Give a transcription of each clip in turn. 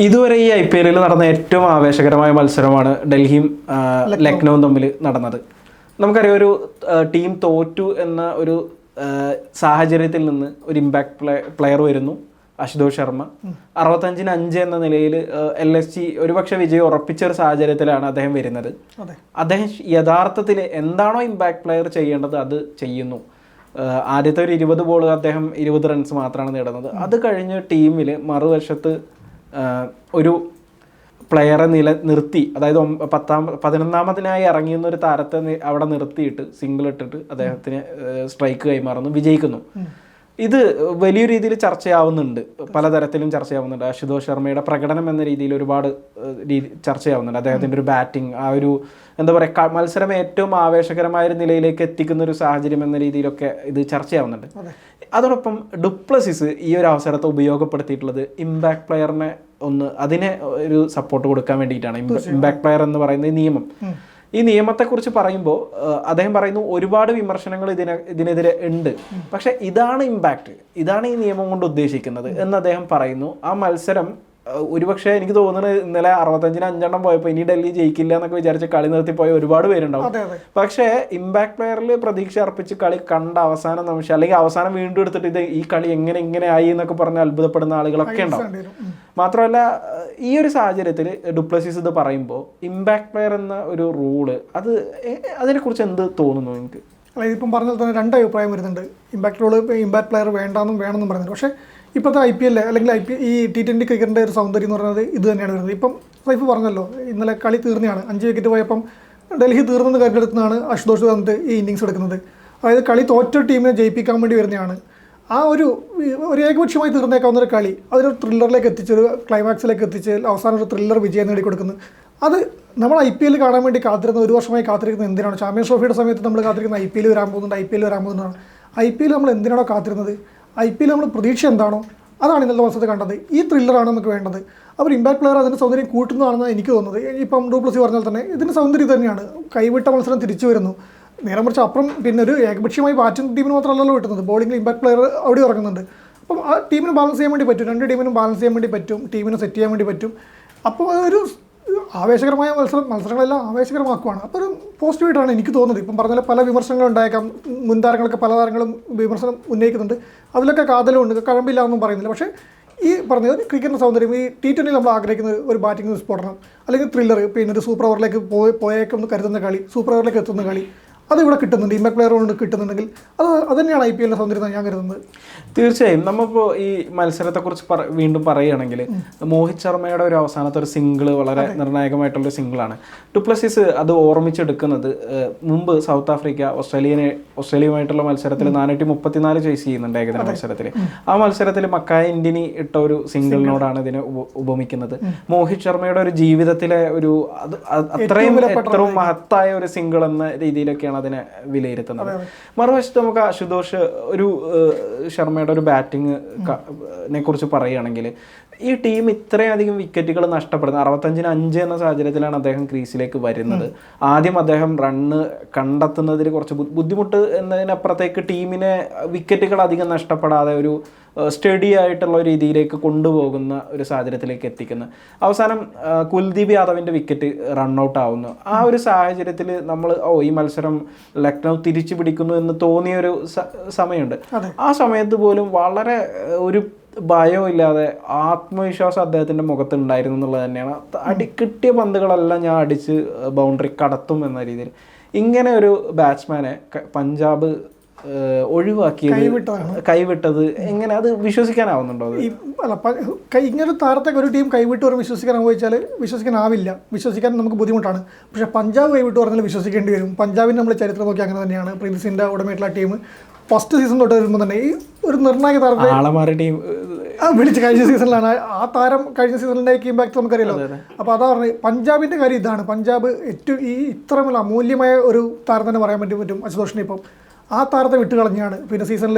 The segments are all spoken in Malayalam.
ഇതുവരെ ഈ IPL നടന്ന ഏറ്റവും ആവേശകരമായ മത്സരമാണ് ഡൽഹിയും ലക്നൌവും തമ്മിൽ നടന്നത്. നമുക്കറിയാം, ഒരു ടീം തോറ്റു എന്ന ഒരു സാഹചര്യത്തിൽ നിന്ന് ഒരു ഇമ്പാക്ട് പ്ലെയർ വരുന്നു, അശുതോഷ് ശർമ്മ. 65-5 എന്ന നിലയിൽ LSG ഒരുപക്ഷെ വിജയം ഉറപ്പിച്ച ഒരു സാഹചര്യത്തിലാണ് അദ്ദേഹം വരുന്നത്. അദ്ദേഹം യഥാർത്ഥത്തിൽ എന്താണോ ഇമ്പാക്ട് പ്ലെയർ ചെയ്യേണ്ടത് അത് ചെയ്യുന്നു. ആദ്യത്തെ ഒരു 20 ബോൾ അദ്ദേഹം 20 റൺസ് മാത്രമാണ് നേടുന്നത്. അത് കഴിഞ്ഞ് ടീമിൽ മറുവശത്ത് ഒരു പ്ലെയറെ നിർത്തി, അതായത് 11ാമതിനായി ഇറങ്ങിയുന്ന ഒരു താരത്തെ അവിടെ നിർത്തിയിട്ട് സിംഗിൾ ഇട്ടിട്ട് അദ്ദേഹത്തിന് സ്ട്രൈക്ക് കൈമാറുന്നു, വിജയിക്കുന്നു. ഇത് വലിയ രീതിയിൽ ചർച്ചയാവുന്നുണ്ട്, പലതരത്തിലും ചർച്ചയാവുന്നുണ്ട്. അശുതോഷ് ശർമ്മയുടെ പ്രകടനം എന്ന രീതിയിൽ ഒരുപാട് ചർച്ചയാവുന്നുണ്ട്. അദ്ദേഹത്തിൻ്റെ ഒരു ബാറ്റിംഗ്, ആ ഒരു എന്താ പറയുക, മത്സരം ഏറ്റവും ആവേശകരമായ ഒരു നിലയിലേക്ക് എത്തിക്കുന്ന ഒരു സാഹചര്യം എന്ന രീതിയിലൊക്കെ ഇത് ചർച്ചയാവുന്നുണ്ട്. അതോടൊപ്പം ഡുപ്ലസിസ് ഈ ഒരു അവസരത്തെ ഉപയോഗപ്പെടുത്തിയിട്ടുള്ളത് ഇമ്പാക്ട് പ്ലെയറിനെ അതിനെ ഒരു സപ്പോർട്ട് കൊടുക്കാൻ വേണ്ടിയിട്ടാണ്. ഇമ്പാക്ട് പ്ലെയർ എന്ന് പറയുന്ന നിയമം, ഈ നിയമത്തെക്കുറിച്ച് പറയുമ്പോൾ അദ്ദേഹം പറയുന്നു ഒരുപാട് വിമർശനങ്ങൾ ഇതിനെതിരെ ഉണ്ട്, പക്ഷെ ഇതാണ് ഇമ്പാക്റ്റ്, ഇതാണ് ഈ നിയമം കൊണ്ട് ഉദ്ദേശിക്കുന്നത് എന്ന് അദ്ദേഹം പറയുന്നു. ആ മത്സരം ഒരുപക്ഷെ എനിക്ക് തോന്നുന്നത് ഇന്നലെ 65-5 പോയപ്പോൾ ഇനി ഡൽഹി ജയിക്കില്ല എന്നൊക്കെ വിചാരിച്ച് കളി നിർത്തിപ്പോയ ഒരുപാട് പേരുണ്ടാവും. പക്ഷേ ഇമ്പാക്ട് പ്ലെയറിൽ പ്രതീക്ഷ അർപ്പിച്ച് കളി കണ്ട അവസാന നിമിഷം, അല്ലെങ്കിൽ അവസാനം വീണ്ടും എടുത്തിട്ട് ഈ കളി എങ്ങനെ ആയി എന്നൊക്കെ പറഞ്ഞ് അത്ഭുതപ്പെടുന്ന ആളുകളൊക്കെ ഉണ്ടാവും. മാത്രമല്ല, ഈ ഒരു സാഹചര്യത്തിൽ ഡുപ്ലസിസ് ഇത് പറയുമ്പോൾ ഇമ്പാക്ട് പ്ലെയർ എന്ന ഒരു റൂള് അതിനെക്കുറിച്ച് എന്ത് തോന്നുന്നു നിങ്ങൾക്ക്? ഇതിപ്പം പറഞ്ഞാൽ തന്നെ 2 അഭിപ്രായം വരുന്നുണ്ട്. ഇമ്പാക്ട് റോള്, ഇമ്പാക്ട് പ്ലെയർ വേണമെന്നും പറയുന്നുണ്ട്. പക്ഷേ ഇപ്പോഴത്തെ IPL അല്ലെങ്കിൽ ഈ T20 ക്രിക്കറ്റിൻ്റെ ഒരു സൗന്ദര്യം എന്ന് പറയുന്നത് ഇത് തന്നെയാണ് വരുന്നത്. ഇപ്പം സൈഫ് പറഞ്ഞല്ലോ, ഇന്നലെ കളി തീർന്നതാണ്. 5 വിക്കറ്റ് പോയപ്പം ഡൽഹി തീർന്നെന്ന് കരുതെടുത്താണ് അശുതോഷ് വന്നിട്ട് ഈ ഇന്നിങ്സ് എടുക്കുന്നത്. അതായത് കളി തോറ്റ ടീമിനെ ജയിപ്പിക്കാൻ വേണ്ടി വരുന്നതാണ്. ആ ഒരു ഏകപക്ഷീയമായി തീർന്നേക്കാവുന്ന ഒരു കളി അതൊരു ത്രില്ലറിലേക്ക് എത്തിച്ച്, ഒരു ക്ലൈമാക്സിലേക്ക് എത്തിച്ച് അവസാനം ഒരു ത്രില്ലർ വിജയം നേടിക്കൊടുക്കുന്നു. അത് നമ്മൾ IPL കാണാൻ വേണ്ടി കാത്തിരുന്ന, 1 വർഷമായി കാത്തിരിക്കുന്നത് എന്തിനാണ്? ചാമ്പ്യൻസ് ട്രോഫിയുടെ സമയത്ത് നമ്മൾ കാത്തിരിക്കുന്ന IPL വരാൻ പോകുന്നതാണ്. IPL നമ്മൾ എന്തിനാണോ കാത്തിരുന്നത്? IPL നമ്മൾ പ്രതീക്ഷ എന്താണോ അതാണ് ഇന്നത്തെ മത്സരത്തിൽ കണ്ടത്. ഈ ത്രില്ലറാണ് നമുക്ക് വേണ്ടത്. അവർ ഇമ്പാക്ട് പ്ലെയർ അതിൻ്റെ സൗന്ദര്യം കൂട്ടുന്നതാണെന്ന് എനിക്ക് തോന്നുന്നത്. ഇപ്പം ഡുപ്ലസി പറഞ്ഞാൽ തന്നെ ഇതിൻ്റെ സൗന്ദര്യം തന്നെയാണ്. കൈവിട്ട മത്സരം തിരിച്ചു വരുന്നു. നേരെ മറിച്ച് അപ്പുറം പിന്നെ ഒരു ഏകപക്ഷീയമായി ബാറ്റിംഗ് ടീമിന് മാത്രമല്ലല്ലോ കിട്ടുന്നത്, ബോളിംഗിൽ ഇമ്പാക്ട് പ്ലെയർ അവിടെ ഇറങ്ങുന്നുണ്ട്. അപ്പം ആ ടീമിന് ബാലൻസ് ചെയ്യാൻ വേണ്ടി പറ്റും, 2 ടീമിനും ബാലൻസ് ചെയ്യാൻ വേണ്ടി പറ്റും, ടീമിനെ സെറ്റ് ചെയ്യാൻ വേണ്ടി പറ്റും. അപ്പോൾ അതൊരു ആവേശകരമായ മത്സരങ്ങളെല്ലാം ആവേശകരമാക്കുവാണ്. അപ്പോൾ ഒരു പോസിറ്റീവായിട്ടാണ് എനിക്ക് തോന്നുന്നത്. ഇപ്പം പറഞ്ഞാൽ പല വിമർശനങ്ങളുണ്ടായേക്കാം, മുൻതാരങ്ങളൊക്കെ പല താരങ്ങളും വിമർശനം ഉന്നയിക്കുന്നുണ്ട്, അതിലൊക്കെ കാതലുണ്ട്, കഴമ്പില്ല എന്നും പറയുന്നില്ല. പക്ഷേ ഈ പറഞ്ഞ ഒരു ക്രിക്കറ്റിൻ്റെ സൗന്ദര്യം, ഈ T20 നമ്മൾ ആഗ്രഹിക്കുന്ന ഒരു ബാറ്റിംഗ് സ്ഫോടനം, അല്ലെങ്കിൽ ത്രില്ലർ, പിന്നെ ഒരു സൂപ്പർ ഓവറിലേക്ക് പോയേക്കെന്ന് കരുതുന്ന കളി, സൂപ്പർ ഓവറിലേക്ക് എത്തുന്ന കളി, അതിവിടെ കിട്ടുന്നുണ്ട്. ഇമ്പാക്ട് പ്ലെയർ കൊണ്ട് കിട്ടുന്നുണ്ടെങ്കിൽ അത് തന്നെയാണ് IPL സൗന്ദര്യം ഞാൻ കരുതുന്നത്. തീർച്ചയായും. നമ്മളിപ്പോൾ ഈ മത്സരത്തെക്കുറിച്ച് വീണ്ടും പറയുകയാണെങ്കിൽ, മോഹിത് ശർമ്മയുടെ ഒരു അവസാനത്തെ ഒരു സിംഗിള് വളരെ നിർണായകമായിട്ടുള്ളൊരു സിംഗിളാണ്. ഡുപ്ലസിസ് അത് ഓർമ്മിച്ചെടുക്കുന്നത് മുമ്പ് സൗത്ത് ആഫ്രിക്ക ഓസ്ട്രേലിയയുമായിട്ടുള്ള മത്സരത്തിൽ 434 ചേസ് ചെയ്യുന്നുണ്ട് ഏകദിന മത്സരത്തിൽ. ആ മത്സരത്തിൽ മക്കായ ഇന്ത്യനി ഇട്ട ഒരു സിംഗിളിനോടാണ് ഇതിനെ ഉപമിക്കുന്നത്. മോഹിത് ശർമ്മയുടെ ഒരു ജീവിതത്തിലെ ഒരു അത്രയും മഹത്തായ ഒരു സിംഗിൾ എന്ന രീതിയിലൊക്കെയാണ് അതിനെ വിലയിരുത്തുന്നത്. മറുവശത്ത് നമുക്ക് അശുതോഷ് ശർമ്മയുടെ ഒരു ബാറ്റിങ്ങിനെ കുറിച്ച് പറയുകയാണെങ്കിൽ, ഈ ടീം ഇത്രയധികം വിക്കറ്റുകൾ നഷ്ടപ്പെടുന്നത് 65-5 എന്ന സാഹചര്യത്തിലാണ് അദ്ദേഹം ക്രീസിലേക്ക് വരുന്നത്. ആദ്യം അദ്ദേഹം റണ്ണ് കണ്ടെത്തുന്നതിൽ കുറച്ച് ബുദ്ധിമുട്ട് എന്നതിനപ്പുറത്തേക്ക് ടീമിനെ വിക്കറ്റുകൾ അധികം നഷ്ടപ്പെടാതെ ഒരു സ്റ്റഡി ആയിട്ടുള്ള രീതിയിലേക്ക് കൊണ്ടുപോകുന്ന ഒരു സാഹചര്യത്തിലേക്ക് എത്തിക്കുന്നു. അവസാനം കുൽദീപ് യാദവിൻ്റെ വിക്കറ്റ് റണ്ണൗട്ട് ആവുന്നു. ആ ഒരു സാഹചര്യത്തിൽ നമ്മൾ ഈ മത്സരം ലക്നൗ തിരിച്ചു പിടിക്കുന്നു എന്ന് തോന്നിയൊരു സമയമുണ്ട്. ആ സമയത്ത് പോലും വളരെ ഒരു ഭയമില്ലാതെ ആത്മവിശ്വാസം അദ്ദേഹത്തിൻ്റെ മുഖത്തുണ്ടായിരുന്നു എന്നുള്ളത് തന്നെയാണ്. കിട്ടിയ പന്തുകളെല്ലാം ഞാൻ അടിച്ച് ബൗണ്ടറി കടത്തും എന്ന രീതിയിൽ ഇങ്ങനെ ഒരു ബാറ്റ്സ്മാനെ പഞ്ചാബ് കൈവിട്ടത് എങ്ങനെ, അത് വിശ്വസിക്കാനാവുന്നുണ്ടോ? ഇങ്ങനൊരു താരത്തെ ഒരു ടീം കൈവിട്ട് പറഞ്ഞ് വിശ്വസിക്കാനാവുക വെച്ചാൽ വിശ്വസിക്കാനാവില്ല, വിശ്വസിക്കാൻ നമുക്ക് ബുദ്ധിമുട്ടാണ്. പക്ഷേ പഞ്ചാബ് കൈവിട്ട് പറഞ്ഞാൽ വിശ്വസിക്കേണ്ടി വരും. പഞ്ചാബിൻ്റെ നമ്മൾ ചരിത്രം നോക്കി അങ്ങനെ തന്നെയാണ്. പ്രിൻസ് സിൻ്റെ ഉടമയായിട്ടുള്ള ടീം ഫസ്റ്റ് സീസൺ തൊട്ട് വരുമ്പോൾ തന്നെ ഈ ഒരു നിർണായക താരത്തെ ടീം വിളിച്ച് കഴിഞ്ഞ സീസണിലാണ്. ആ താരം കഴിഞ്ഞ സീസണിൻ്റെ ഇമ്പാക്ട് നമുക്കറിയാലോ. അപ്പോൾ അതാ പറഞ്ഞത്, പഞ്ചാബിൻ്റെ കാര്യം ഇതാണ്. പഞ്ചാബ് ഏറ്റവും ഇത്രയും അമൂല്യമായ ഒരു താരം തന്നെ പറയാൻ പറ്റും അശുതോഷിനെ. ഇപ്പം ആ താരത്തെ വിട്ട് കളഞ്ഞാണ് പിന്നെ സീസണിൽ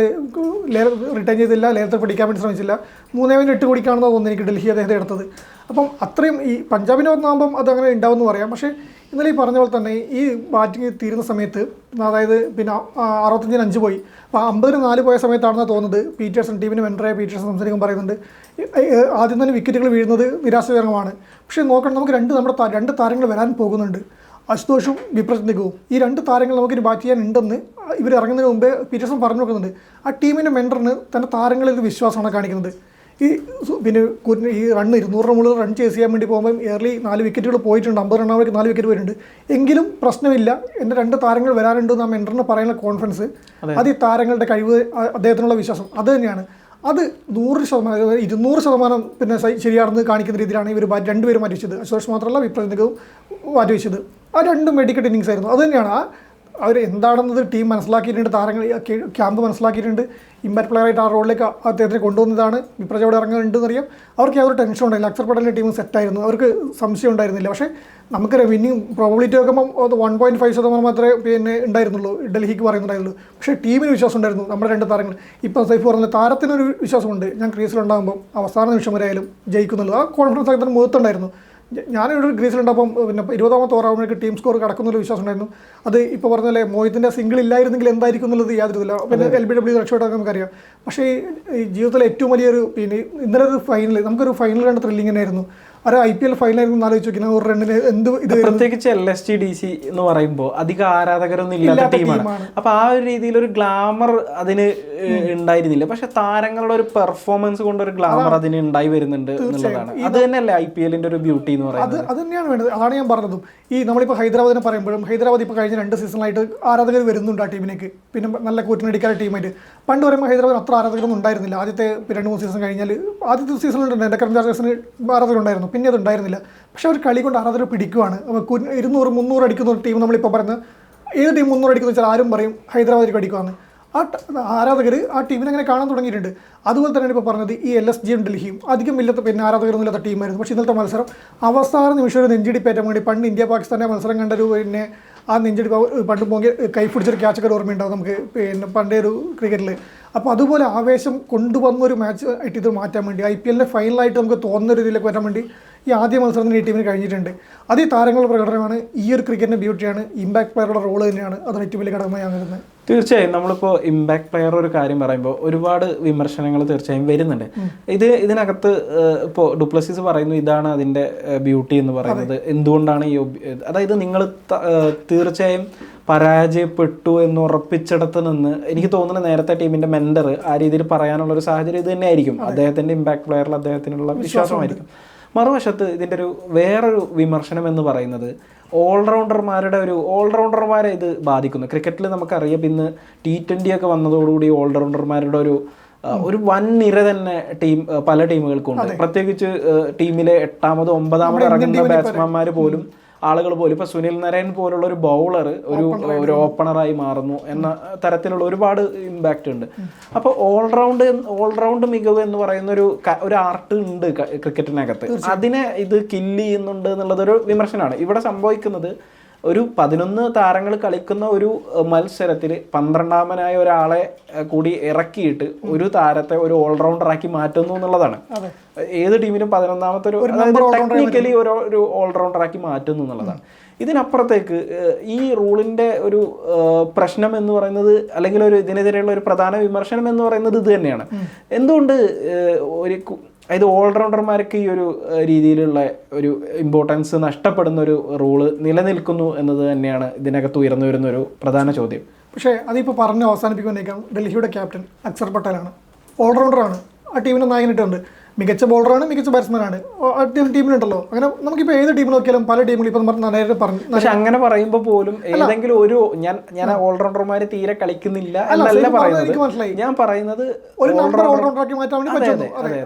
റിട്ടേൺ ചെയ്തില്ല, ലേലത്തിൽ പിടിക്കാൻ വേണ്ടി ശ്രമിച്ചില്ല. 3.8 കോടിക്കാണെന്ന് തോന്നുന്നു എനിക്ക് ഡൽഹി അദ്ദേഹത്തെ എടുത്തത്. അപ്പം അത്രയും ഈ പഞ്ചാബിൻ്റെ ഒന്നാകുമ്പം അതങ്ങനെ ഉണ്ടാവുമെന്ന് പറയാം. പക്ഷേ ഇന്നലെ ഈ പറഞ്ഞ പോലെ തന്നെ ഈ ബാറ്റിംഗ് തീരുന്ന സമയത്ത് അതായത് പിന്നെ 65-5 പോയി. അപ്പോൾ 50-4 പോയ സമയത്താണെന്ന് തോന്നുന്നത് പീറ്റേഴ്സൺ ടീമിന് മെൻറ്ററായ പീറ്റേഴ്സൺ സംസാരിക്കാൻ പറയുന്നുണ്ട് ആദ്യം തന്നെ വിക്കറ്റുകൾ വീഴുന്നത് നിരാശാജനകമാണ്. പക്ഷേ നോക്കണം, നമുക്ക് രണ്ട് താരങ്ങൾ വരാൻ പോകുന്നുണ്ട്, അശുതോഷും വിപ്രജ്ഞകവും. ഈ 2 താരങ്ങൾ നമുക്കിനി ബാറ്റ് ചെയ്യാൻ ഉണ്ടെന്ന് ഇവർ ഇറങ്ങുന്നതിന് മുമ്പേ പീറ്റേഴ്സൺ പറഞ്ഞു നോക്കുന്നുണ്ട്. ആ ടീമിൻ്റെ മെൻറ്ററിന് തൻ്റെ താരങ്ങളിൽ ഒരു വിശ്വാസമാണ് കാണിക്കുന്നത്. പിന്നെ ഈ 200 മുകളിൽ റൺ ചേസ് ചെയ്യാൻ വേണ്ടി പോകുമ്പോൾ എയർലി 4 വിക്കറ്റുകൾ പോയിട്ടുണ്ട്, 50 റണ്ണാവുമ്പോൾ 4 വിക്കറ്റ് പോയിട്ടുണ്ട്. എങ്കിലും പ്രശ്നമില്ല, എൻ്റെ 2 താരങ്ങൾ വരാനുണ്ടെന്ന് ആ മെൻറ്ററിന് പറയാനുള്ള കോൺഫിഡൻസ്, അത് ഈ താരങ്ങളുടെ കഴിവ്, അദ്ദേഹത്തിനുള്ള വിശ്വാസം, അത് തന്നെയാണ്. അത് 100%, 200% പിന്നെ ശരിയാണെന്ന് കാണിക്കുന്ന രീതിയിലാണ് ഇവർ രണ്ടുപേരും മാറ്റിവെച്ചത്. അശോഷ് മാത്രമല്ല വിപ്രജ്ഞകവും മാറ്റിവെച്ചത്. ആ 2 വെടിക്കെട്ട് ഇന്നിങ്സ് ആയിരുന്നു. അത് തന്നെയാണ് അവർ എന്താണെന്നത് ടീം മനസ്സിലാക്കിയിട്ടുണ്ട്, താരങ്ങൾ ക്യാമ്പ് മനസ്സിലാക്കിയിട്ടുണ്ട്. ഇമ്പാക്ട് പ്ലെയറായിട്ട് ആ റോളിലേക്ക് അദ്ദേഹത്തിനെ കൊണ്ടുവന്നതാണ്. വിപ്രജയോടെ ഇറങ്ങുന്നുണ്ടെന്ന് അറിയാം. അവർക്ക് യാതൊരു ടെൻഷൻ ഉണ്ടായില്ല. അക്ഷർ പട്ടേലിൻ്റെ ടീം സെറ്റായിരുന്നു, അവർക്ക് സംശയം ഉണ്ടായിരുന്നില്ല. പക്ഷേ നമുക്ക് വിന്നിങ് പ്രോബിലിറ്റി നോക്കുമ്പോൾ 1.5% മാത്രമേ പിന്നെ ഉണ്ടായിരുന്നുള്ളൂ, ഡൽഹിക്ക് പറയുന്നുണ്ടായിരുന്നുള്ളൂ. പക്ഷേ ടീമിന് വിശ്വാസം ഉണ്ടായിരുന്നു. നമ്മുടെ 2 താരങ്ങൾ ഇപ്പം സൈഫ് പറഞ്ഞ താരത്തിനൊരു വിശ്വാസമുണ്ട്, ഞാൻ ക്രീസിലുണ്ടാകുമ്പോൾ അവസാന നിമിഷം വരെ ആയാലും ജയിക്കുന്നുള്ളൂ. ആ കോൺഫിഡൻസ് അദ്ദേഹത്തിന് മുഖത്തുണ്ടായിരുന്നു. ഞാനൊരു ഗ്രീസിലുണ്ടപ്പം പിന്നെ 20ാമത്തെ ഓവറാകുമ്പോഴേക്ക് ടീം സ്കോർ കടക്കുന്നൊരു വിശ്വാസം ഉണ്ടായിരുന്നു. അത് ഇപ്പോൾ പറഞ്ഞാലേ മോഹിത്തിൻ്റെ സിംഗിൾ ഇല്ലായിരുന്നെങ്കിൽ എന്തായിരിക്കും എന്നുള്ളത് യാതൊരുമില്ല. പിന്നെ LBW രക്ഷപ്പെട്ടാൽ നമുക്കറിയാം. പക്ഷേ ഈ ജീവിതത്തിലെ ഏറ്റവും വലിയൊരു പിന്നെ ഇന്നലെ ഒരു ഫൈനൽ, നമുക്കൊരു ഫൈനൽ കണ്ട ത്രില്ലിംഗ് തന്നെയായിരുന്നു. ഒരു IPL ഫൈനലായിരുന്നു എന്ന് ആലോചിച്ച് നോക്കിയാൽ ഒരു റണ്ണിന് എന്ത് ഇത്, പ്രത്യേകിച്ച് LSG-DC എന്ന് പറയുമ്പോൾ അധികം ആരാധകരൊന്നും ഇല്ലാത്ത ടീമാണ്. അപ്പൊ ആ ഒരു രീതിയിൽ ഒരു ഗ്ലാമർ അതിന് ഉണ്ടായിരുന്നില്ല. പക്ഷെ താരങ്ങളുടെ ഒരു പെർഫോമൻസ് കൊണ്ട് ഒരു ഗ്ലാമർ അതിന് ഉണ്ടായി വരുന്നുണ്ട് എന്നുള്ളതാണ്. അത് തന്നെയല്ലേ IPL-ന്റെ ഒരു ബ്യൂട്ടി എന്ന് പറയുന്നത്. അത് തന്നെയാണ് വേണ്ടത്. അതാണ് ഞാൻ പറഞ്ഞതും. ഈ നമ്മളിപ്പോൾ ഹൈദരാബാദിനെ പറയുമ്പോഴും ഹൈദരാബാദ് ഇപ്പോൾ കഴിഞ്ഞ 2 സീസണായിട്ട് ആരാധകർ വരുന്നുണ്ട് ആ ടീമിലേക്ക്. പിന്നെ നല്ല കൂറ്റിനടിക്കാത്ത ടീമായിട്ട്. പണ്ട് പറയുമ്പോൾ ഹൈദരാബാദ് അത്ര ആരാധകരൊന്നും ഉണ്ടായിരുന്നില്ല. ആദ്യത്തെ 2-3 സീസൺ കഴിഞ്ഞാൽ ആദ്യത്തെ സീസണിലുണ്ട് എൻ്റെ കറന്റ് ചാർജേഴ്സിന് ആരാധകരുണ്ടായിരുന്നു, പിന്നെ അത് ഉണ്ടായിരുന്നില്ല. പക്ഷേ അവർ കളി കൊണ്ട് ആരാധകർ പിടിക്കുവാണ്. 200-300 അടിക്കുന്ന ഒരു ടീം നമ്മളിപ്പോൾ പറയുന്നത്, ഏത് ടീം 300 അടിക്കുന്ന വെച്ചാൽ ആരും പറയും ഹൈദരാബാദിലേക്ക് അടിക്കുവാണ്. ആ ആരാധകർ ആ ടീമിനെ അങ്ങനെ കാണാൻ തുടങ്ങിയിട്ടുണ്ട്. അതുപോലെ തന്നെയാണ് ഇപ്പോൾ പറഞ്ഞത് ഈ LSG-യും ഡൽഹിയും അധികം ഇല്ലാത്ത പിന്നെ ആരാധകരൊന്നും ഇല്ലാത്ത ടീമായിരുന്നു. പക്ഷേ ഇന്നത്തെ മത്സരം അവസാന നിമിഷം ഒരു നെഞ്ചിടിപ്പേറ്റാൻ വേണ്ടി, പണ്ട് ഇന്ത്യ പാകിസ്ഥാൻ്റെ മത്സരം കണ്ടൊരു പിന്നെ ആ നെഞ്ചിടിപ്പ് പണ്ട് പോകി കൈ പിടിച്ചൊരു ക്യാച്ചൊക്കെ ഓർമ്മയുണ്ടാവും നമുക്ക് പിന്നെ പണ്ടേ ഒരു ക്രിക്കറ്റിൽ. അപ്പോൾ അതുപോലെ ആവേശം കൊണ്ടുവന്നൊരു മാച്ച് ആയിട്ട് ഇത് മാറ്റാൻ വേണ്ടി IPL-ന്റെ ഫൈനലായിട്ട് നമുക്ക് തോന്നുന്ന രീതിയിലേക്ക് വരാൻ വേണ്ടി ഈ ആദ്യ മത്സരത്തിന് ഈ ടീമിന് കഴിഞ്ഞിട്ടുണ്ട്. അത് ഈ താരങ്ങളുടെ പ്രകടനമാണ്, ഈ ഒരു ക്രിക്കറ്റിൻ്റെ ബ്യൂട്ടിയാണ്, ഇമ്പാക്ട് പ്ലെയറുടെ റോള് തന്നെയാണ് അതാണ് ഏറ്റവും വലിയ ഘടകമായി വരുന്നത്. തീർച്ചയായും നമ്മളിപ്പോൾ ഇമ്പാക്ട് പ്ലെയർ ഒരു കാര്യം പറയുമ്പോൾ ഒരുപാട് വിമർശനങ്ങൾ തീർച്ചയായും വരുന്നുണ്ട്. ഇതിനകത്ത് ഇപ്പോൾ ഡുപ്ലസീസ് പറയുന്നു ഇതാണ് അതിൻ്റെ ബ്യൂട്ടി എന്ന് പറയുന്നത്. എന്തുകൊണ്ടാണ് അതായത് നിങ്ങൾ തീർച്ചയായും പരാജയപ്പെട്ടു എന്ന് ഉറപ്പിച്ചിടത്ത് നിന്ന് എനിക്ക് തോന്നുന്നു നേരത്തെ ടീമിന്റെ മെന്റർ ആ രീതിയിൽ പറയാനുള്ള ഒരു സാഹചര്യം ഇത് തന്നെയായിരിക്കും. അദ്ദേഹത്തിന്റെ ഇമ്പാക്ട് പ്ലെയറിൽ അദ്ദേഹത്തിനുള്ള വിശ്വാസമായിരിക്കും. മറുവശത്ത് ഇതിൻ്റെ വേറൊരു വിമർശനം എന്ന് പറയുന്നത് ഓൾറൗണ്ടർമാരെ ഇത് ബാധിക്കുന്നു. ക്രിക്കറ്റിൽ നമുക്കറിയാം ഇന്ന് T20 ഒക്കെ വന്നതോടുകൂടി ഓൾറൗണ്ടർമാരുടെ ഒരു വൻ നിര തന്നെ പല ടീമുകൾക്കുണ്ട്. പ്രത്യേകിച്ച് ടീമിലെ 8ാമതോ 9ാമതോ ഇറങ്ങുന്ന ബാറ്റ്സ്മാൻമാർ പോലും ആളുകൾ പോലും ഇപ്പോൾ സുനിൽ നരൈൻ പോലുള്ള ഒരു ബൗളർ ഒരു ഓപ്പണറായി മാറുന്നു എന്ന തരത്തിലുള്ള ഒരുപാട് ഇമ്പാക്റ്റ് ഉണ്ട്. അപ്പോൾ ഓൾറൗണ്ട് മികവ് എന്ന് പറയുന്ന ഒരു ആർട്ട് ഉണ്ട് ക്രിക്കറ്റിനകത്ത്. അതിനെ ഇത് കില്ല് ചെയ്യുന്നുണ്ട് എന്നുള്ളതൊരു വിമർശനമാണ്. ഇവിടെ സംഭവിക്കുന്നത് ഒരു 11 താരങ്ങൾ കളിക്കുന്ന ഒരു മത്സരത്തിൽ 12ാമനായ ഒരാളെ കൂടി ഇറക്കിയിട്ട് ഒരു താരത്തെ ഒരു ഓൾറൗണ്ടറാക്കി മാറ്റുന്നു എന്നുള്ളതാണ്. ഏത് ടീമിലും 11ാമത്തെ ടെക്നിക്കലി ഒരു ഓൾറൗണ്ടറാക്കി മാറ്റുന്നു എന്നുള്ളതാണ്. ഇതിനപ്പുറത്തേക്ക് ഈ റൂളിൻ്റെ ഒരു പ്രശ്നം എന്ന് പറയുന്നത്, അല്ലെങ്കിൽ ഇതിനെതിരെയുള്ള ഒരു പ്രധാന വിമർശനം എന്ന് പറയുന്നത് ഇത് തന്നെയാണ്. എന്തുകൊണ്ട് അതായത് ഓൾറൗണ്ടർമാർക്ക് ഈ ഒരു രീതിയിലുള്ള ഒരു ഇമ്പോർട്ടൻസ് നഷ്ടപ്പെടുന്ന ഒരു റൂള് നിലനിൽക്കുന്നു എന്നത് തന്നെയാണ് ഇതിനകത്ത് ഉയർന്നു വരുന്ന ഒരു പ്രധാന ചോദ്യം. പക്ഷേ അതിപ്പോൾ പറഞ്ഞ് അവസാനിപ്പിക്കുമ്പോഴേക്കും ഡൽഹിയുടെ ക്യാപ്റ്റൻ അക്ഷർ പട്ടേലാണ്, ഓൾറൗണ്ടറാണ്, ആ ടീമിന് നായകനിട്ടുണ്ട്. മികച്ച ബോളറാണ്, മികച്ച ബാറ്റ്സ്മാനാണ് ടീമിലുണ്ടല്ലോ. അങ്ങനെ നമുക്കിപ്പോൾ ഏത് ടീമിൽ നോക്കിയാലും പല ടീമിലും ഇപ്പം നേരത്തെ പറഞ്ഞു. പക്ഷെ അങ്ങനെ പറയുമ്പോൾ പോലും ഏതെങ്കിലും ഒരു ഞാൻ ഓൾറൗണ്ടർമാര് തീരെ കളിക്കുന്നില്ല എന്നല്ല പറയുന്നത്. ഞാൻ പറയുന്നത് ഒരു നമ്പർ ഓൾറൗണ്ടറാക്കി മാറ്റാൻ വേണ്ടി പറ്റുന്നു.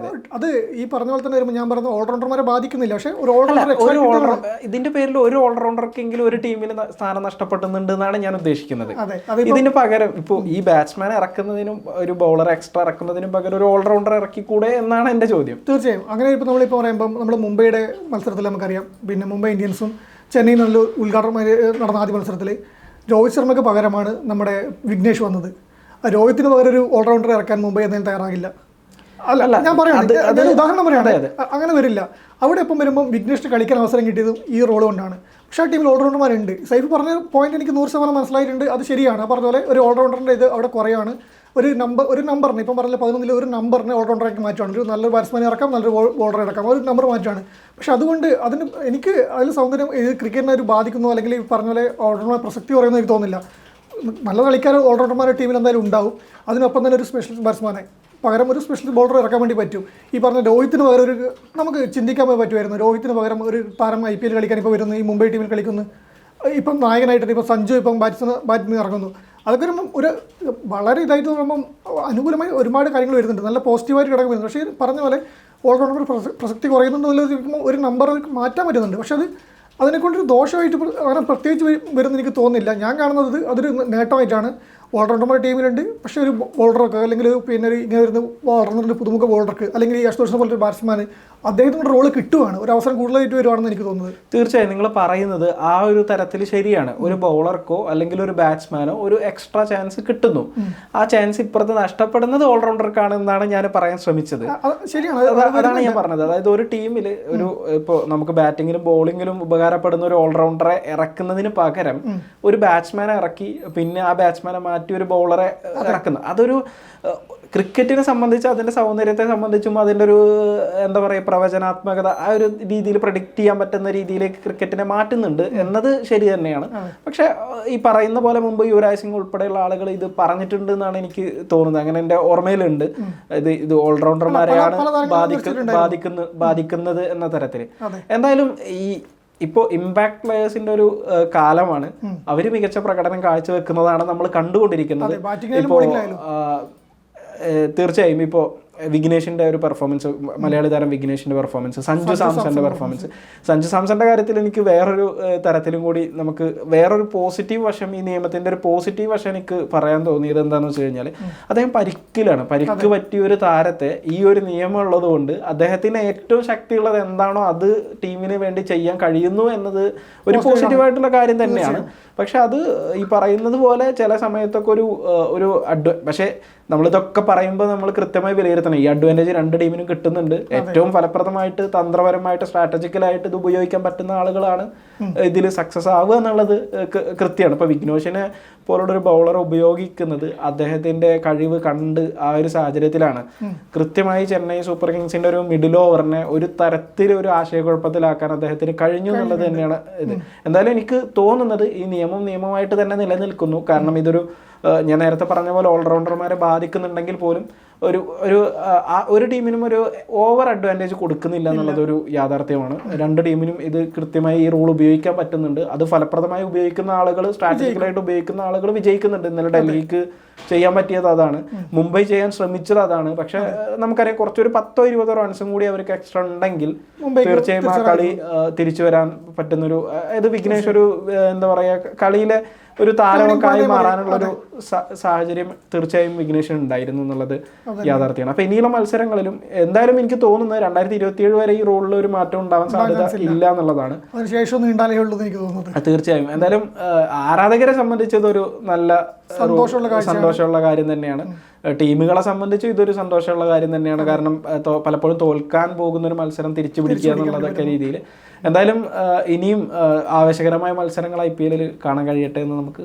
അത് ഈ പറഞ്ഞ പോലെ തന്നെ വരുമ്പോൾ ഞാൻ പറയുന്നത് ഓൾറൗണ്ടർമാരെ ബാധിക്കുന്നില്ല. പക്ഷേ ഇതിന്റെ പേരിൽ ഒരു ഓൾറൗണ്ടർക്കെങ്കിലും ഒരു ടീമിൽ സ്ഥാനം നഷ്ടപ്പെടുന്നുണ്ട് എന്നാണ് ഞാൻ ഉദ്ദേശിക്കുന്നത്. ഇതിന് പകരം ഇപ്പോൾ ഈ ബാറ്റ്സ്മാൻ ഇറക്കുന്നതിനും ഒരു ബൗളർ എക്സ്ട്രാ ഇറക്കുന്നതിനും പകരം ഒരു ഓൾറൗണ്ടർ ഇറക്കിക്കൂടെ എന്നാണ് എൻ്റെ ചോദ്യം. തീർച്ചയായും അങ്ങനെ ഇപ്പോൾ നമ്മളിപ്പോൾ പറയുമ്പോൾ നമ്മൾ മുംബൈയുടെ മത്സരത്തിൽ നമുക്കറിയാം, പിന്നെ മുംബൈ ഇന്ത്യൻസും ചെന്നൈ നല്ല ഉദ്ഘാടനം നടന്ന ആദ്യ മത്സരത്തിൽ രോഹിത് ശർമ്മയ്ക്ക് പകരമാണ് നമ്മുടെ വിഘ്നേഷ് വന്നത്. രോഹിത്തിന് പകരം ഒരു ഓൾറൗണ്ടർ ഇറക്കാൻ മുംബൈ എന്തായാലും തയ്യാറാകില്ല. അല്ല ഞാൻ പറയുന്നത് ഉദാഹരണം പറയുകയാണ്, അങ്ങനെ വരില്ല. അവിടെ ഇപ്പം വരുമ്പം വിഘ്നേഷിന് കളിക്കാൻ അവസരം കിട്ടിയതും ഈ റോൾ കൊണ്ടാണ്. പക്ഷേ ആ ടീമിൽ ഓൾറൗണ്ടർമാരുണ്ട്. സൈഫ് പറഞ്ഞ പോയിന്റ് എനിക്ക് 100% മനസ്സിലായിട്ടുണ്ട്. അത് ശരിയാണ്. പറഞ്ഞ പോലെ ഒരു ഓൾറൗണ്ടറിൻ്റെ ഇത് അവിടെ കുറയാണ്. ഒരു നമ്പറിന് ഇപ്പം പറഞ്ഞ 11 ഒരു നമ്പറിനെ ഓൾറൗണ്ടറാക്കി മാറ്റുകയാണ്. ഒരു നല്ലൊരു ബാറ്റ്സ്മാനെ ഇറക്കാം, നല്ലൊരു ബോളറെ ഇറക്കാം, ഒരു നമ്പർ മാറ്റുകയാണ്. പക്ഷെ അതുകൊണ്ട് എനിക്ക് അതിൽ സൗന്ദര്യം ഇത് ക്രിക്കറ്റിനെ ഒരു ബാധിക്കുന്നു, അല്ലെങ്കിൽ ഈ പറഞ്ഞ പോലെ ഓൾറൗണ്ടർ പ്രസക്തി പറയുന്നത് എനിക്ക് തോന്നുന്നില്ല. നല്ല കളിക്കാർ ഓൾറൗണ്ടർമാരുടെ ടീമിൽ എന്തായാലും ഉണ്ടാവും. അതിനൊപ്പം തന്നെ ഒരു സ്പെഷ്യൽ ബാറ്റ്സ്മാനെ പകരം ഒരു സ്പെഷ്യൽ ബോളർ ഇറക്കാൻ വേണ്ടി പറ്റും. ഈ പറഞ്ഞ രോഹിത്തിന് പകരം നമുക്ക് ചിന്തിക്കാൻ പറ്റുമായിരുന്നു. രോഹിത്തിന് പകരം ഒരു താരം IPL കളിക്കാൻ ഇപ്പോൾ വരുന്നു, ഈ മുംബൈ ടീമിൽ കളിക്കുന്നു. ഇപ്പം നായകനായിട്ട് ഇപ്പം സഞ്ജു ഇപ്പം ബാറ്റിന് ഇറങ്ങുന്നു. അതൊക്കെ ഒരു വളരെ ഇതായിട്ട് പറയുമ്പം അനുകൂലമായി ഒരുപാട് കാര്യങ്ങൾ വരുന്നുണ്ട്, നല്ല പോസിറ്റീവായിട്ട് ഘടകം വരുന്നുണ്ട്. പക്ഷേ പറഞ്ഞ പോലെ ഓൾറൗണ്ടർ പ്രസക്തി കുറയുന്നുണ്ടല്ലോ, ഒരു നമ്പർ മാറ്റാൻ പറ്റുന്നുണ്ട്. പക്ഷെ അതിനെക്കൊണ്ടൊരു ദോഷമായിട്ട് അങ്ങനെ പ്രത്യേകിച്ച് വരുമെന്ന് എനിക്ക് തോന്നുന്നില്ല. ഞാൻ കാണുന്നത് അതൊരു നേട്ടമായിട്ടാണ്. ഓൾറൗണ്ടർമാർ ടീമിലുണ്ട്. പക്ഷേ ഒരു ബോളറൊക്കെ അല്ലെങ്കിൽ പിന്നെ ഇങ്ങനെ വരുന്ന ഓൾറൗണ്ടറിൻ്റെ പുതുമുഖ ബോളർക്ക് അല്ലെങ്കിൽ ഈ അശ്വർഷ പോലത്തെ ബാറ്റ്സ്മാൻ അദ്ദേഹത്തിൻ്റെ റോള് കിട്ടുവാണ്, ഒരു അവസരം കൂടുതലായിട്ട് വരുവാണെന്ന് എനിക്ക് തോന്നുന്നത്. തീർച്ചയായും നിങ്ങൾ പറയുന്നത് ആ ഒരു തരത്തിൽ ശരിയാണ്. ഒരു ബൗളർക്കോ അല്ലെങ്കിൽ ഒരു ബാറ്റ്സ്മാനോ ഒരു എക്സ്ട്രാ ചാൻസ് കിട്ടുന്നു. ആ ചാൻസ് ഇപ്പുറത്ത് നഷ്ടപ്പെടുന്നത് ഓൾറൗണ്ടർക്കാണെന്നാണ് ഞാൻ പറയാൻ ശ്രമിച്ചത്. ശരിയാണ്, അതാണ് ഞാൻ പറഞ്ഞത്. അതായത് ഒരു ടീമിൽ ഒരു ഇപ്പോൾ നമുക്ക് ബാറ്റിങ്ങിലും ബോളിങ്ങിലും ഉപകാരപ്പെടുന്ന ഒരു ഓൾറൗണ്ടറെ ഇറക്കുന്നതിന് പകരം ഒരു ബാറ്റ്സ്മാനെ ഇറക്കി പിന്നെ ആ ബാറ്റ്സ്മാനെ മാറ്റി ഒരു ബൗളറെ ഇറക്കുന്നത്, അതൊരു ക്രിക്കറ്റിനെ സംബന്ധിച്ച് അതിൻ്റെ സൗന്ദര്യത്തെ സംബന്ധിച്ചും അതിൻ്റെ ഒരു എന്താ പറയുക പ്രവചനാത്മകത ആ ഒരു രീതിയിൽ പ്രഡിക്റ്റ് ചെയ്യാൻ പറ്റുന്ന രീതിയിലേക്ക് ക്രിക്കറ്റിനെ മാറ്റുന്നുണ്ട് എന്നത് ശരി തന്നെയാണ്. പക്ഷെ ഈ പറയുന്ന പോലെ മുമ്പ് യുവരാജ് സിംഗ് ഉൾപ്പെടെയുള്ള ആളുകൾ ഇത് പറഞ്ഞിട്ടുണ്ട് എന്നാണ് എനിക്ക് തോന്നുന്നത്. അങ്ങനെ എൻ്റെ ഓർമ്മയിലുണ്ട്. ഇത് ഓൾറൗണ്ടർമാരെയാണ് ബാധിക്കുന്നത് എന്ന തരത്തിൽ. എന്തായാലും ഇപ്പോൾ ഇമ്പാക്ട് പ്ലെയേഴ്സിന്റെ ഒരു കാലമാണ്. അവര് മികച്ച പ്രകടനം കാഴ്ചവെക്കുന്നതാണ് നമ്മൾ കണ്ടുകൊണ്ടിരിക്കുന്നത്. ഇപ്പോൾ തീർച്ചയായും ഇപ്പോൾ വിഘ്നേഷിന്റെ ഒരു പെർഫോമൻസ്, മലയാളി താരം വിഘ്നേഷിന്റെ പെർഫോമൻസ്, സഞ്ജു സാംസന്റെ കാര്യത്തിൽ എനിക്ക് വേറൊരു തരത്തിലും കൂടി നമുക്ക് വേറൊരു പോസിറ്റീവ് വശം, ഈ നിയമത്തിന്റെ ഒരു പോസിറ്റീവ് വശം എനിക്ക് പറയാൻ തോന്നിയത് എന്താണെന്ന് വെച്ച് കഴിഞ്ഞാൽ അദ്ദേഹം പരിക്ക് പറ്റിയ ഒരു താരത്തെ ഈ ഒരു നിയമം ഉള്ളത് കൊണ്ട് അദ്ദേഹത്തിന് ഏറ്റവും ശക്തിയുള്ളത് എന്താണോ അത് ടീമിന് വേണ്ടി ചെയ്യാൻ കഴിയുന്നു എന്നത് ഒരു പോസിറ്റീവായിട്ടുള്ള കാര്യം തന്നെയാണ്. പക്ഷെ അത് ഈ പറയുന്നത് പോലെ ചില സമയത്തൊക്കെ ഒരു പക്ഷേ നമ്മളിതൊക്കെ പറയുമ്പോൾ നമ്മൾ കൃത്യമായി വിലയിരുത്തണം. ഈ അഡ്വാൻറ്റേജ് രണ്ട് ടീമിനും കിട്ടുന്നുണ്ട്. ഏറ്റവും ഫലപ്രദമായിട്ട് തന്ത്രപരമായിട്ട് സ്ട്രാറ്റജിക്കലായിട്ട് ഇത് ഉപയോഗിക്കാൻ പറ്റുന്ന ആളുകളാണ് ഇതിൽ സക്സസ് ആവുക എന്നുള്ളത് കൃത്യമാണ്. ഇപ്പോൾ വിഘ്നേഷിനെ പോലുള്ളൊരു ബൗളർ ഉപയോഗിക്കുന്നത് അദ്ദേഹത്തിന്റെ കഴിവ് കണ്ട് ആ ഒരു സാഹചര്യത്തിലാണ്. കൃത്യമായി ചെന്നൈ സൂപ്പർ കിങ്സിന്റെ ഒരു മിഡിൽ ഓവറിനെ ഒരു തരത്തിൽ ഒരു ആശയക്കുഴപ്പത്തിലാക്കാൻ അദ്ദേഹത്തിന് കഴിഞ്ഞു എന്നുള്ളത് തന്നെയാണ് ഇത്. എന്തായാലും എനിക്ക് തോന്നുന്നത് ഈ നിയമമായിട്ട് തന്നെ നിലനിൽക്കുന്നു. കാരണം ഇതൊരു ഞാൻ നേരത്തെ പറഞ്ഞ പോലെ ഓൾറൗണ്ടർമാരെ ബാധിക്കുന്നുണ്ടെങ്കിൽ പോലും ഒരു ടീമിനും ഒരു ഓവർ അഡ്വാൻറ്റേജ് കൊടുക്കുന്നില്ല എന്നുള്ളതൊരു യാഥാർത്ഥ്യമാണ്. രണ്ട് ടീമിനും ഇത് കൃത്യമായി ഈ റൂൾ ഉപയോഗിക്കാൻ പറ്റുന്നുണ്ട്. അത് ഫലപ്രദമായി ഉപയോഗിക്കുന്ന ആളുകൾ, സ്ട്രാറ്റജിക്കലായിട്ട് ഉപയോഗിക്കുന്ന ആളുകൾ വിജയിക്കുന്നുണ്ട്. ഇന്നലെ ഡൽഹിക്ക് ചെയ്യാൻ പറ്റിയത് അതാണ്, മുംബൈ ചെയ്യാൻ ശ്രമിച്ചത് അതാണ്. പക്ഷെ നമുക്കറിയാം കുറച്ചൊരു 10-20 റൺസും കൂടി അവർക്ക് എക്സ്ട്രാ ഉണ്ടെങ്കിൽ തീർച്ചയായും ആ കളി തിരിച്ചു വരാൻ പറ്റുന്നൊരു, അതായത് വിഘ്നേഷ് ഒരു എന്താ പറയുക കളിയിലെ ഒരു താരമൊക്കെയായി മാറാനുള്ളൊരു സാഹചര്യം തീർച്ചയായും വിഘ്നേഷിന് ഉണ്ടായിരുന്നു എന്നുള്ളത് യാഥാർത്ഥ്യമാണ്. അപ്പൊ ഇനിയുള്ള മത്സരങ്ങളിലും എന്തായാലും എനിക്ക് തോന്നുന്നത് 2027 വരെ ഈ റോളിൽ ഒരു മാറ്റം ഉണ്ടാവാൻ സാധ്യത ഇല്ല എന്നുള്ളതാണ്. തീർച്ചയായും എന്തായാലും ആരാധകരെ സംബന്ധിച്ച് ഇതൊരു നല്ല സന്തോഷമുള്ള കാര്യം തന്നെയാണ്. ടീമുകളെ സംബന്ധിച്ച് ഇതൊരു സന്തോഷമുള്ള കാര്യം തന്നെയാണ്. കാരണം പലപ്പോഴും തോൽക്കാൻ പോകുന്ന ഒരു മത്സരം തിരിച്ചു പിടിക്കുക എന്നുള്ളതൊക്കെ രീതിയിൽ എന്തായാലും ഇനിയും ആവേശകരമായ മത്സരങ്ങൾ IPL കാണാൻ കഴിയട്ടെ എന്ന് നമുക്ക്